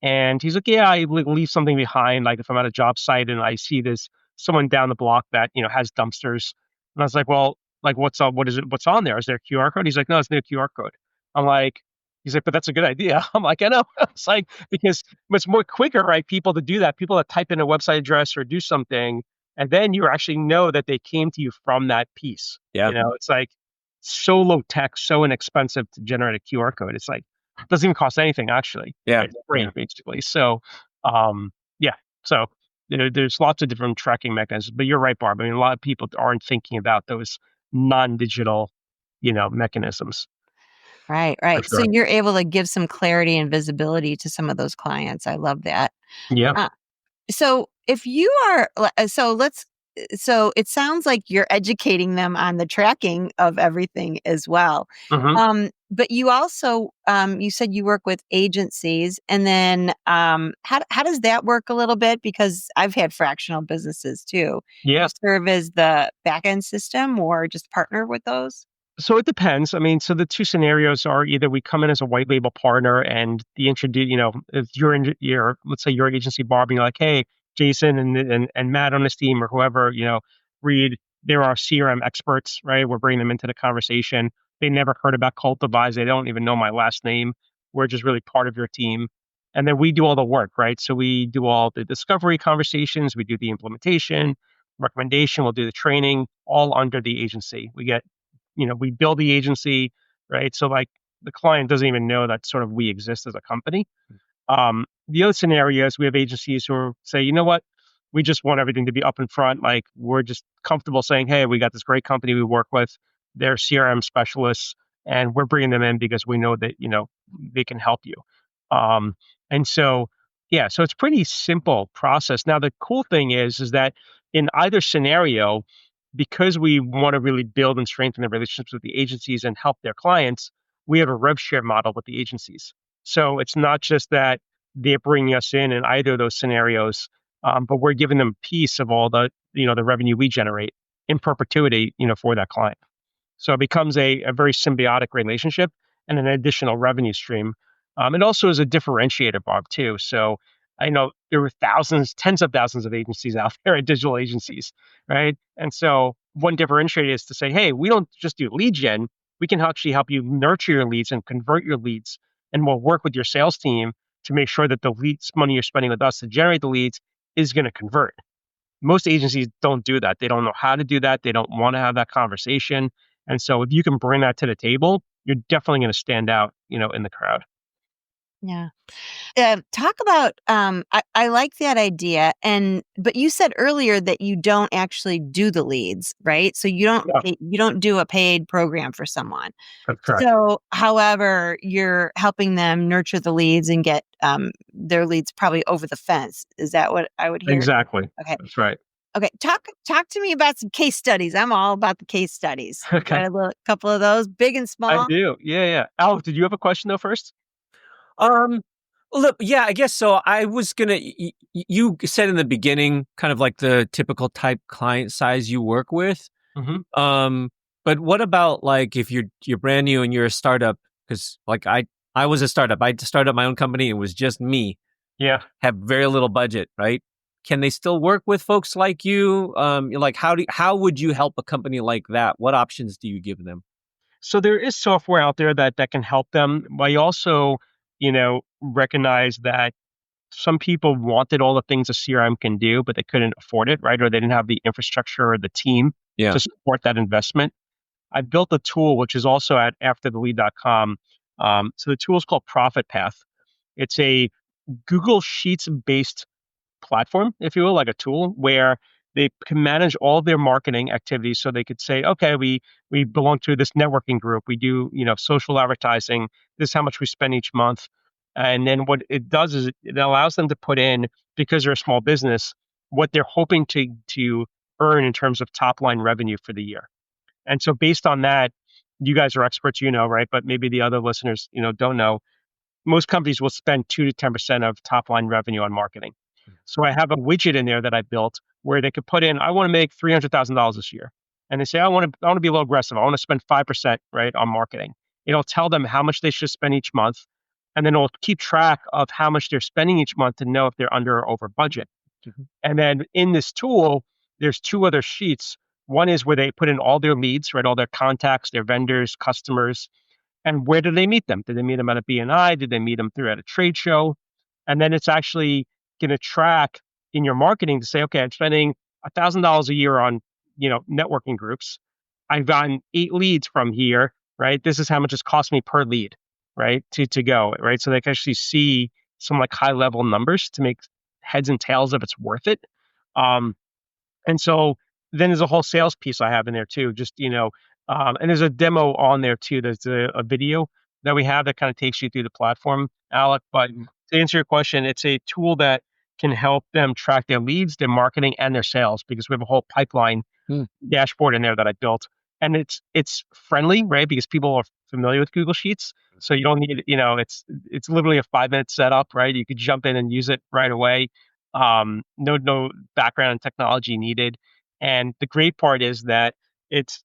And he's like, yeah, I leave something behind. Like if I'm at a job site and I see this someone down the block that, has dumpsters. And I was like, well, like what's on, what is it? What's on there? Is there a QR code? He's like, no, it's no QR code. I'm like, he's like, but that's a good idea. I'm like, I know. It's like, because it's more quicker, right? People to do that, people that type in a website address or do something, and then you actually know that they came to you from that piece. Yeah. It's like, so low tech, so inexpensive to generate a QR code. It's like it doesn't even cost anything actually. Yeah. Right? It's free basically. So yeah. So there's lots of different tracking mechanisms. But you're right, Barb. I mean, a lot of people aren't thinking about those non-digital, mechanisms Right, for right. So sure. you're able to give some clarity and visibility to some of those clients. I love that. Yeah. Uh, so if you are, so let's so it sounds like you're educating them on the tracking of everything as well. Hmm. But you also you said you work with agencies, and then how does that work a little bit? Because I've had fractional businesses too. You Yeah. serve as the back end system, or just partner with those? So it depends. I mean, so the two scenarios are either we come in as a white label partner and the introduce, if you're in your, let's say your agency, Barb, and you're like, hey, Jason and Matt on this team or whoever, Reed, they're our CRM experts, right? We're bringing them into the conversation. They never heard about Cultivize. They don't even know my last name. We're just really part of your team. And then we do all the work, right? So we do all the discovery conversations, we do the implementation, recommendation, we'll do the training, all under the agency. We build the agency, right? So like the client doesn't even know that sort of we exist as a company. The other scenario is we have agencies who say, you know what, we just want everything to be up in front. Like we're just comfortable saying, hey, we got this great company we work with. They're CRM specialists, and we're bringing them in because we know that they can help you. Um, and so, yeah, so it's pretty simple process. Now the cool thing is that in either scenario, because we want to really build and strengthen the relationships with the agencies and help their clients, we have a rev share model with the agencies. So it's not just that they're bringing us in either of those scenarios, but we're giving them a piece of all the revenue we generate in perpetuity, for that client. So it becomes a very symbiotic relationship and an additional revenue stream. It also is a differentiator, Bob, too. So I know there were thousands, tens of thousands of agencies out there at digital agencies, right? And so one differentiator is to say, hey, we don't just do lead gen. We can actually help you nurture your leads and convert your leads. And we'll work with your sales team to make sure that the leads money you're spending with us to generate the leads is going to convert. Most agencies don't do that. They don't know how to do that. They don't want to have that conversation. And so if you can bring that to the table, you're definitely going to stand out, in the crowd. Yeah. Talk about I like that idea, but you said earlier that you don't actually do the leads, right? So Yeah, you don't do a paid program for someone. that's correct. So, however, you're helping them nurture the leads and get their leads probably over the fence. Is that what I would hear? Exactly. Okay. That's right. Okay. Talk to me about some case studies. I'm all about the case studies. You Okay. got couple of those, big and I small. do. Yeah, yeah. Al, did you have a question though first? Um, look, yeah, I guess so. I was gonna. You said in the beginning, kind of like the typical type client size you work with. Hmm. Um, but what about like if you're brand new and you're a startup? Because like I was a startup. I started my own company. It was just me. Yeah. Have very little budget, right? Can they still work with folks like you? Like how would you help a company like that? What options do you give them? So there is software out there that can help them. But I also, recognize that some people wanted all the things a CRM can do, but they couldn't afford it, right? Or they didn't have the infrastructure or the team Yeah. to support that investment. I built a tool which is also at afterthelead.com. So the tool is called Profit Path. It's a Google Sheets based platform, if you will, like a tool where they can manage all their marketing activities. So they could say, okay, we belong to this networking group. We do, social advertising. This is how much we spend each month. And then what it does is it allows them to put in, because they're a small business, what they're hoping to earn in terms of top line revenue for the year. And so based on that, you guys are experts, right? But maybe the other listeners, don't know. Most companies will spend 2 to 10% of top line revenue on marketing. So I have a widget in there that I built where they could put in, I want to make $300,000 this year. And they say, I want to be a little aggressive. I want to spend 5%, right, on marketing. It'll tell them how much they should spend each month. And then it'll keep track of how much they're spending each month to know if they're under or over budget. Mhm. And then in this tool, there's two other sheets. One is where they put in all their leads, right? All their contacts, their vendors, customers, and where did they meet them? Did they meet them at a BNI? Did they meet them through at a trade show? And then it's actually going to track in your marketing to say, okay, I'm spending $1,000 a year on, networking groups. I've gotten 8 leads from here, right? This is how much it's cost me per lead, right? To go, right? So they can actually see some like high level numbers to make heads and tails if it's worth it. Um, and so then there's a whole sales piece I have in there too. Just, and there's a demo on there too. There's a video that we have that kind of takes you through the platform, Alec. But to answer your question, it's a tool that can help them track their leads, their marketing, and their sales because we have a whole pipeline Hmm. dashboard in there that I built. And it's friendly, right? Because people are familiar with Google Sheets. So you don't need, it's literally a 5-minute setup, right? You could jump in and use it right away. No background in technology needed. And the great part is that it's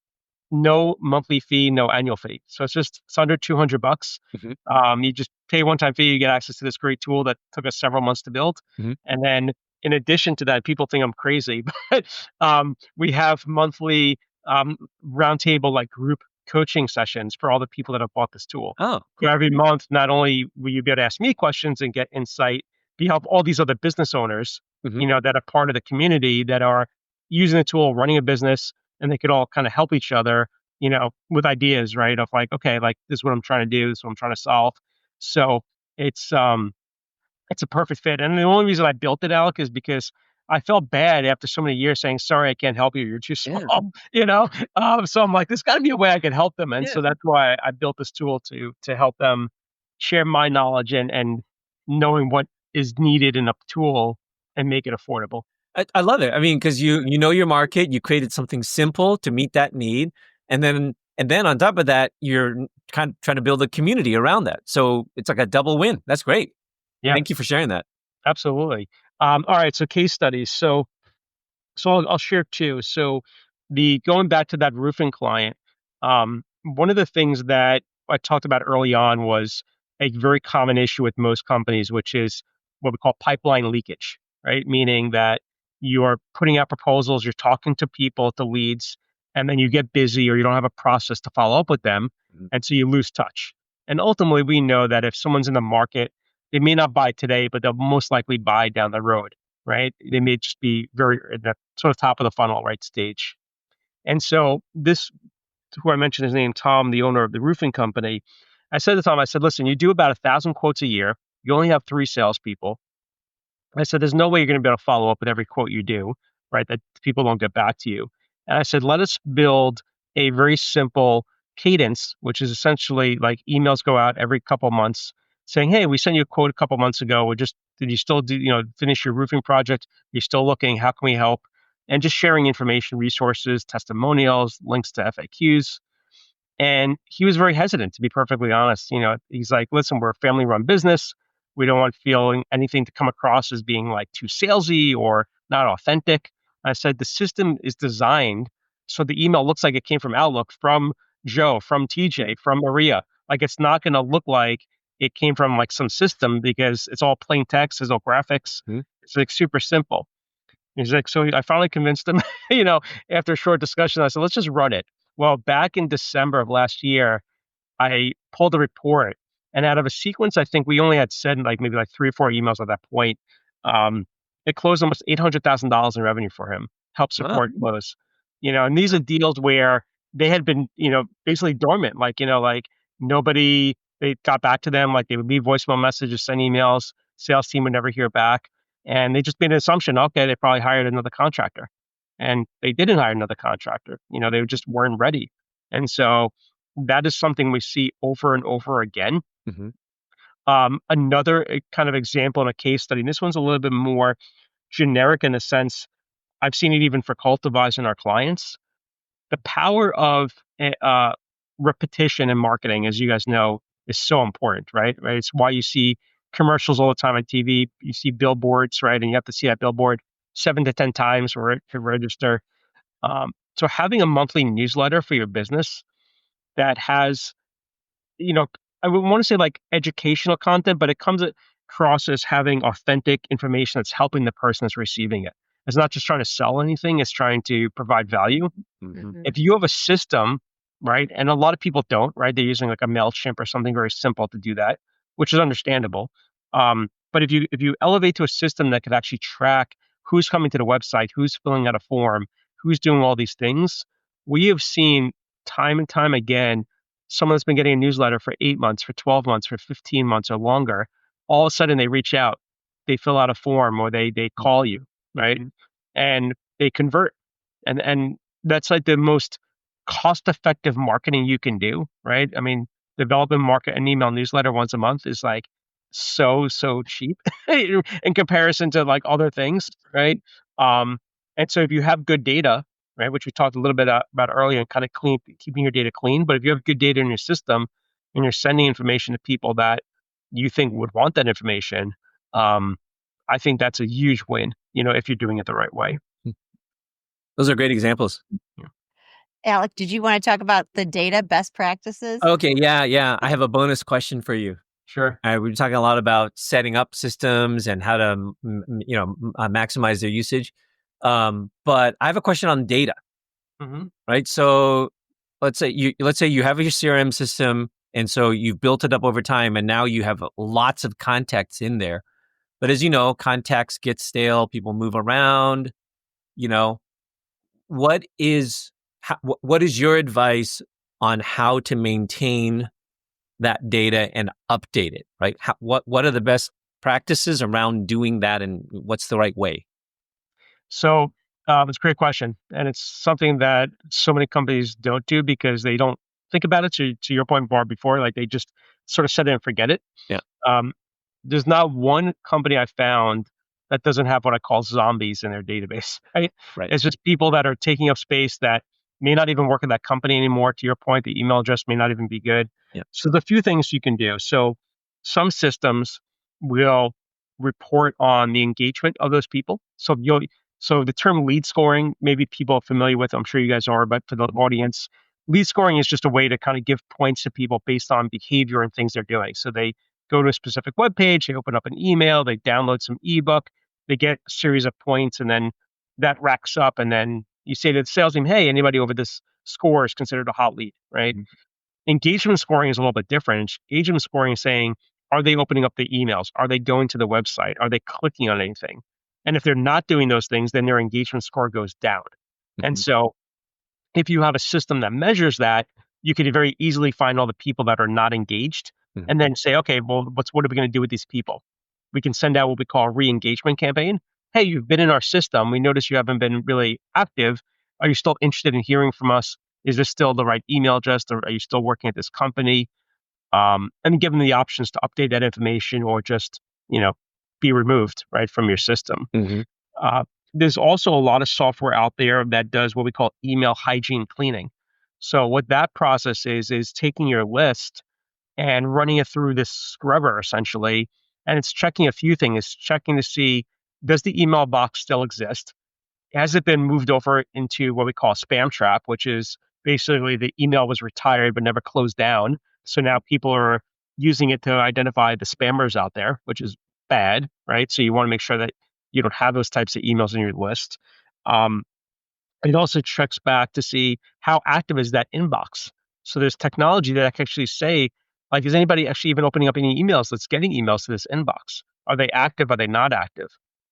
no monthly fee, no annual fee. So it's under $200. Mhm. You just pay a one-time fee, you get access to this great tool that took us several months to build. Mhm. And then in addition to that, people think I'm crazy, but we have monthly roundtable like group coaching sessions for all the people that have bought this tool. Oh, So cool. every month, not only will you be able to ask me questions and get insight, but you help all these other business owners, Mhm. that are part of the community that are using the tool, running a business, and they could all kind of help each other, with ideas, right? Of like, okay, like this is what I'm trying to do, this is what I'm trying to solve. So it's um it's a perfect fit. And the only reason I built it, Alec, is because I felt bad after so many years saying, sorry, I can't help you. You're too Yeah. small, So I'm like, there's got to be a way I can help them. And Yeah. so that's why I built this tool to help them share my knowledge and knowing what is needed in a tool and make it affordable. I love it. I mean, because you know your market, you created something simple to meet that need, and then on top of that, you're kind of trying to build a community around that. So it's like a double win. That's great. Yeah, Thank you for sharing that. absolutely. All right. So case studies. So I'll share two. So the going back to that roofing client, one of the things that I talked about early on was a very common issue with most companies, which is what we call pipeline leakage, right? Meaning that you're putting out proposals, you're talking to people, to leads, and then you get busy or you don't have a process to follow up with them. Mhm. And so you lose touch. And ultimately, we know that if someone's in the market, they may not buy today, but they'll most likely buy down the road, right? They may just be very at the sort of top of the funnel, right stage. And so this, who I mentioned his name, Tom, the owner of the roofing company, I said to Tom, I said, listen, you do about 1,000 quotes a year. You only have 3 salespeople. I said, there's no way you're going to be able to follow up with every quote you do, right? That people don't get back to you. And I said, let us build a very simple cadence, which is essentially like emails go out every couple months saying, hey, we sent you a quote a couple months ago. Did you still finish your roofing project? Are you still looking? How can we help? And just sharing information, resources, testimonials, links to FAQs. And he was very hesitant, to be perfectly honest. He's like, listen, we're a family run business. We don't want feeling anything to come across as being like too salesy or not authentic. I said, the system is designed so the email looks like it came from Outlook, from Joe, from TJ, from Maria. Like it's not going to look like it came from like some system because it's all plain text, there's no graphics. Mhm. It's like super simple. He's like, so I finally convinced him, after a short discussion, I said, let's just run it. Well, back in December of last year, I pulled a report, and out of a sequence, I think we only had sent like maybe like 3 or 4 emails at that point. Um, it closed almost $800,000 in revenue for him, help Wow. support close. And these are deals where they had been, basically dormant, like nobody, they got back to them, like they would leave voicemail messages, send emails, sales team would never hear back. And they just made an assumption, okay, they probably hired another contractor. And they didn't hire another contractor. They just weren't ready. And so that is something we see over and over again. Mhm. Another kind of example in a case study, and this one's a little bit more generic in a sense. I've seen it even for Cultivize and our clients. The power of repetition in marketing, as you guys know, is so important, right? Right. It's why you see commercials all the time on TV. You see billboards, right? And you have to see that billboard 7 to 10 times for it to register. So having a monthly newsletter for your business that has, you know, I would want to say like educational content, but it comes across as having authentic information that's helping the person that's receiving it. It's not just trying to sell anything, it's trying to provide value. Mhm. If you have a system, right, and a lot of people don't, right, they're using like a MailChimp or something very simple to do that, which is understandable. But if you elevate to a system that could actually track who's coming to the website, who's filling out a form, who's doing all these things, we have seen time and time again someone that's been getting a newsletter for 8 months, for 12 months, for 15 months or longer, all of a sudden they reach out, they fill out a form or they call you, right? Mhm. And they convert. And that's like the most cost-effective marketing you can do, right? I mean, develop and market an email newsletter once a month is like so cheap in comparison to like other things, right? Um, and so if you have good data, right, which we talked a little bit about earlier, and kind of keeping your data clean, but if you have good data in your system and you're sending information to people that you think would want that information, um, I think that's a huge win, if you're doing it the right way. Those are great examples. Yeah. Alec, did you want to talk about the data best practices? Okay, yeah. I have a bonus question for you. Sure. We've been talking a lot about setting up systems and how to, maximize their usage. But I have a question on data, Mm-hmm. right? So let's say you have your CRM system, and so you've built it up over time, and now you have lots of contacts in there. But as you know, contacts get stale, people move around. You know, what is what is your advice on how to maintain that data and update it, right? What are the best practices around doing that, and what's the right way? So it's a great question, and it's something that so many companies don't do because they don't think about it. To your point, Barb, before, like they just sort of set it and forget it. Yeah. Um, there's not one company I found that doesn't have what I call zombies in their database. Right? Right. It's just people that are taking up space that may not even work at that company anymore. To your point, the email address may not even be good. Yeah. So the few things you can do. So some systems will report on the engagement of those people. So the term lead scoring, maybe people are familiar with, I'm sure you guys are, but for the audience, lead scoring is just a way to kind of give points to people based on behavior and things they're doing. So they go to a specific web page, they open up an email, they download some ebook, they get a series of points, and then that racks up. And then you say to the sales team, hey, anybody over this score is considered a hot lead, right? Mhm. Engagement scoring is a little bit different. Engagement scoring is saying, are they opening up the emails? Are they going to the website? Are they clicking on anything? And if they're not doing those things, then their engagement score goes down. And Mhm. so if you have a system that measures that, you could very easily find all the people that are not engaged Mhm. and then say, okay, well, what are we going to do with these people? We can send out what we call a re-engagement campaign. Hey, you've been in our system. We notice you haven't been really active. Are you still interested in hearing from us? Is this still the right email address? Or are you still working at this company? And give them the options to update that information or just, be removed right from your system. Mhm. Uh, there's also a lot of software out there that does what we call email hygiene cleaning. So what that process is taking your list and running it through this scrubber essentially, and it's checking a few things. It's checking to see, does the email box still exist? Has it been moved over into what we call a spam trap, which is basically the email was retired but never closed down. So now people are using it to identify the spammers out there, which is bad, right? So you want to make sure that you don't have those types of emails in your list. Um, it also checks back to see how active is that inbox. So there's technology that can actually say, like, is anybody actually even opening up any emails that's getting emails to this inbox? Are they active? Are they not active?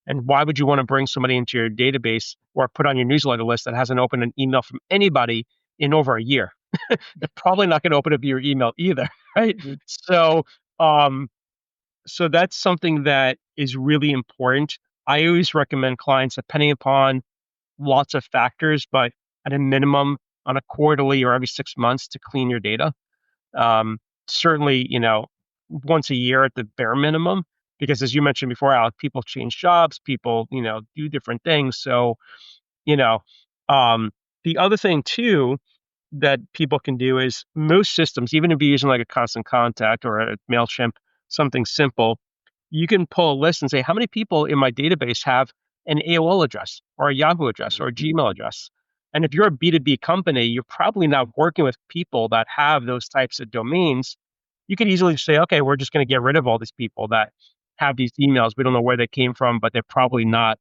And why would you want to bring somebody into your database or put on your newsletter list that hasn't opened an email from anybody in over a year? They're probably not going to open up your email either, right? Mhm. So, um, so that's something that is really important. I always recommend clients, depending upon lots of factors, but at a minimum on a quarterly or every 6 months to clean your data. Certainly, once a year at the bare minimum, because as you mentioned before, Alec, people change jobs, people, do different things. So, you know, um, the other thing too that people can do is most systems, even if you're using like a constant contact or a MailChimp, something simple, you can pull a list and say, how many people in my database have an AOL address or a Yahoo address or a Gmail address? And if you're a B2B company, you're probably not working with people that have those types of domains. You could easily say, okay, we're just going to get rid of all these people that have these emails. We don't know where they came from, but they're probably not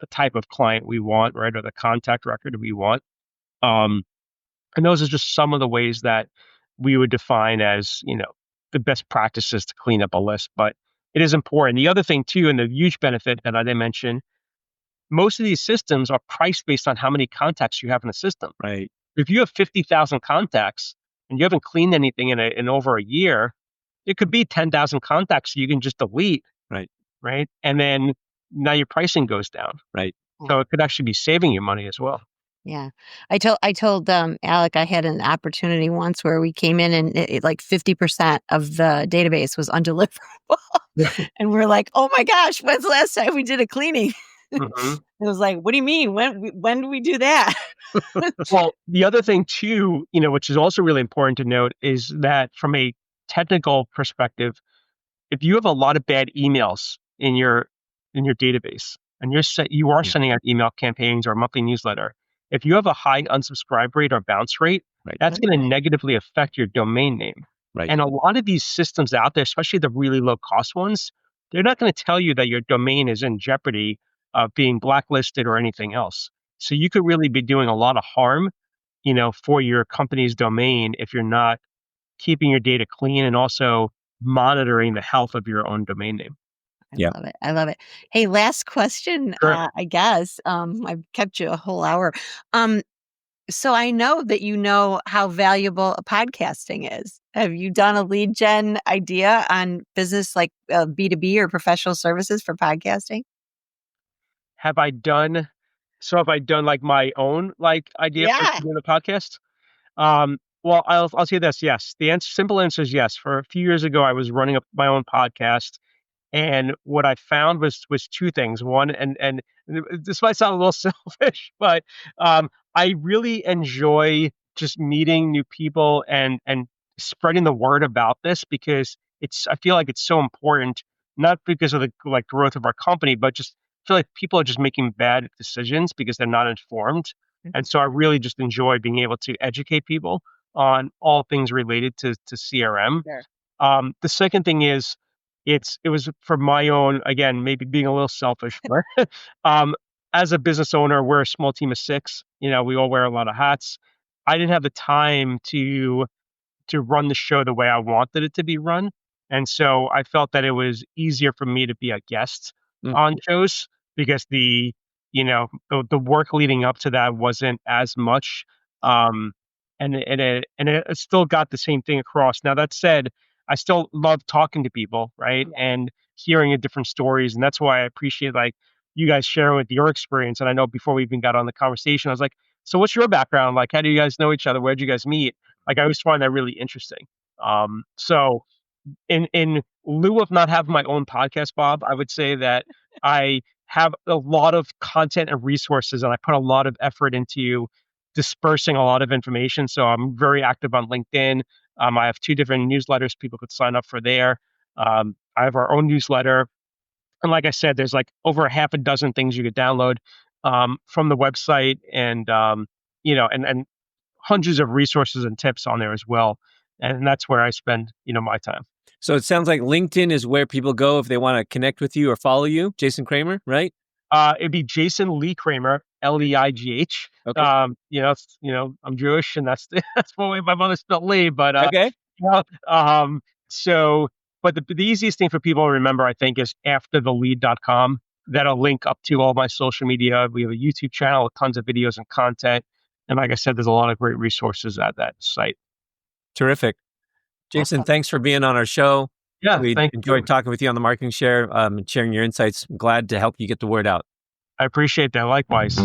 the type of client we want, right? Or the contact record we want. Um, and those are just some of the ways that we would define as, the best practices to clean up a list. But it is important. The other thing too, and the huge benefit that I didn't mention, most of these systems are priced based on how many contacts you have in the system. Right. If you have 50,000 contacts and you haven't cleaned anything in over a year, it could be 10,000 contacts you can just delete, Right. right? And then now your pricing goes down. Right. So it could actually be saving you money as well. Yeah. I told Alec I had an opportunity once where we came in and like 50% of the database was undeliverable. And we're like, oh my gosh, when's the last time we did a cleaning? Hmm. It was like, what do you mean? When do we do that? Well, the other thing too, which is also really important to note, is that from a technical perspective, if you have a lot of bad emails in your database and you are Yeah. sending out email campaigns or a monthly newsletter, if you have a high unsubscribe rate or bounce rate, Right. that's going to negatively affect your domain name. Right. And a lot of these systems out there, especially the really low cost ones, they're not going to tell you that your domain is in jeopardy of being blacklisted or anything else. So you could really be doing a lot of harm, for your company's domain if you're not keeping your data clean and also monitoring the health of your own domain name. I Yeah. love it. I love it. Hey, last question, Sure. I guess. I've kept you a whole hour. Um, so I know that you know how valuable podcasting is. Have you done a lead gen idea on business like B2B or professional services for podcasting? Have I done have I done like my own like idea for Yeah. doing a podcast? Well, I'll say this, yes. The simple answer is yes. For a few years ago, I was running up my own podcast. And what I found was two things. One, and this might sound a little selfish, but I really enjoy just meeting new people and spreading the word about this because I feel like it's so important, not because of the like growth of our company, but just feel like people are just making bad decisions because they're not informed. And Mhm. so I really just enjoy being able to educate people on all things related to CRM. Sure. The second thing is it was for my own, again, maybe being a little selfish, but um, as a business owner, we're a small team of six. We all wear a lot of hats. I didn't have the time to run the show the way I wanted it to be run. And so I felt that it was easier for me to be a guest Mm. on shows because the work leading up to that wasn't as much. Um, and it still got the same thing across. Now that said, I still love talking to people, right? Yeah. And hearing different stories. And that's why I appreciate like you guys sharing with your experience. And I know before we even got on the conversation, I was like, so what's your background? Like, how do you guys know each other? Where'd you guys meet? Like, I always find that really interesting. So in lieu of not having my own podcast, Bob, I would say that I have a lot of content and resources, and I put a lot of effort into dispersing a lot of information. So I'm very active on LinkedIn. I have two different newsletters people could sign up for there. I have our own newsletter. And like I said, there's like over a half a dozen things you could download from the website and hundreds of resources and tips on there as well. And that's where I spend, my time. So it sounds like LinkedIn is where people go if they want to connect with you or follow you, Jason Kramer, right? It'd be Jason Lee Kramer, Leigh. Okay. I'm Jewish, and that's that's one way my mother spelled Lee. But Okay. you know, um, so, but the easiest thing for people to remember, I think, is afterthelead.com. That'll link up to all my social media. We have a YouTube channel with tons of videos and content, and like I said, there's a lot of great resources at that site. Terrific. Jason, Awesome. thanks for being on our show. Yeah, We thank you. enjoyed talking with you on the marketing share and sharing your insights. I'm glad to help you get the word out. I appreciate that. Likewise.